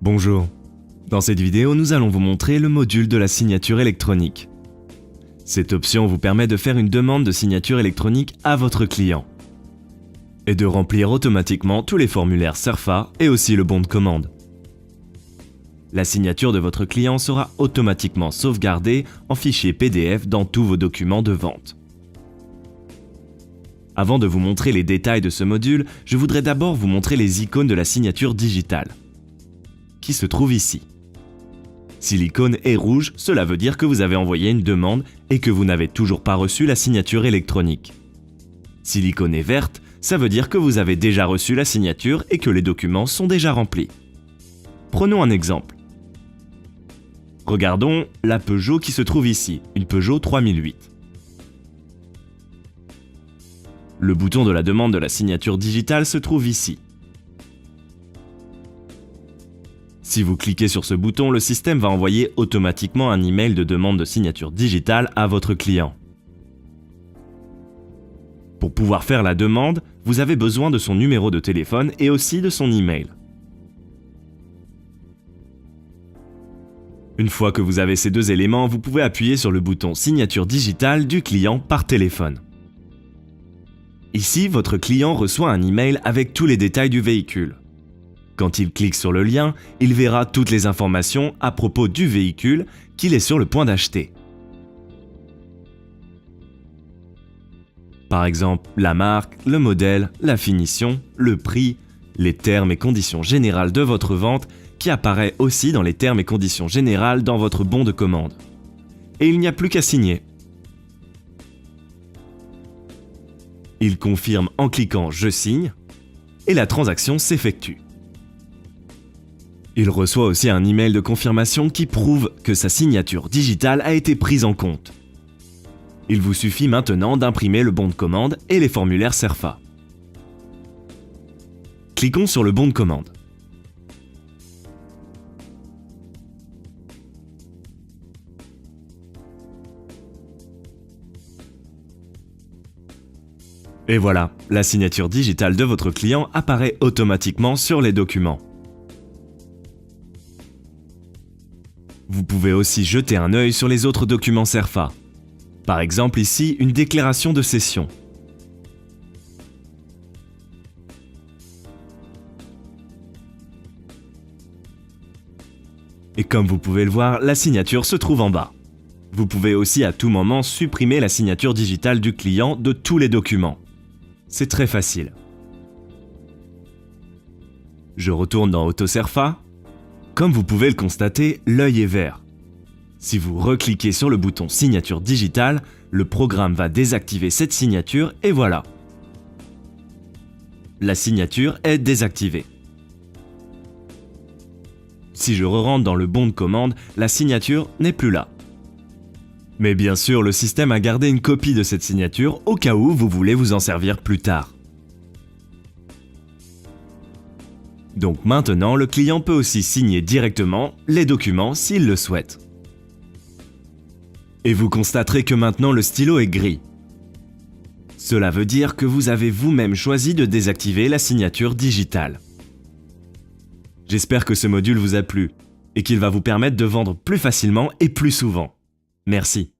Bonjour. Dans cette vidéo, nous allons vous montrer le module de la signature électronique. Cette option vous permet de faire une demande de signature électronique à votre client et de remplir automatiquement tous les formulaires CERFA et aussi le bon de commande. La signature de votre client sera automatiquement sauvegardée en fichier PDF dans tous vos documents de vente. Avant de vous montrer les détails de ce module, je voudrais d'abord vous montrer les icônes de la signature digitale, qui se trouvent ici. Si l'icône est rouge, cela veut dire que vous avez envoyé une demande et que vous n'avez toujours pas reçu la signature électronique. Si l'icône est verte, ça veut dire que vous avez déjà reçu la signature et que les documents sont déjà remplis. Prenons un exemple. Regardons la Peugeot qui se trouve ici, une Peugeot 3008. Le bouton de la demande de la signature digitale se trouve ici. Si vous cliquez sur ce bouton, le système va envoyer automatiquement un email de demande de signature digitale à votre client. Pour pouvoir faire la demande, vous avez besoin de son numéro de téléphone et aussi de son email. Une fois que vous avez ces deux éléments, vous pouvez appuyer sur le bouton signature digitale du client par téléphone. Ici, votre client reçoit un email avec tous les détails du véhicule. Quand il clique sur le lien, il verra toutes les informations à propos du véhicule qu'il est sur le point d'acheter. Par exemple, la marque, le modèle, la finition, le prix, les termes et conditions générales de votre vente qui apparaît aussi dans les termes et conditions générales dans votre bon de commande. Et il n'y a plus qu'à signer. Il confirme en cliquant « Je signe » et la transaction s'effectue. Il reçoit aussi un email de confirmation qui prouve que sa signature digitale a été prise en compte. Il vous suffit maintenant d'imprimer le bon de commande et les formulaires CERFA. Cliquons sur le bon de commande. Et voilà, la signature digitale de votre client apparaît automatiquement sur les documents. Vous pouvez aussi jeter un œil sur les autres documents CERFA. Par exemple ici, une déclaration de cession. Et comme vous pouvez le voir, la signature se trouve en bas. Vous pouvez aussi à tout moment supprimer la signature digitale du client de tous les documents. C'est très facile. Je retourne dans Auto CERFA. Comme vous pouvez le constater, l'œil est vert. Si vous recliquez sur le bouton signature digitale, le programme va désactiver cette signature et voilà. La signature est désactivée. Si je re-rentre dans le bon de commande, la signature n'est plus là. Mais bien sûr, le système a gardé une copie de cette signature au cas où vous voulez vous en servir plus tard. Donc maintenant, le client peut aussi signer directement les documents s'il le souhaite. Et vous constaterez que maintenant le stylo est gris. Cela veut dire que vous avez vous-même choisi de désactiver la signature digitale. J'espère que ce module vous a plu et qu'il va vous permettre de vendre plus facilement et plus souvent. Merci.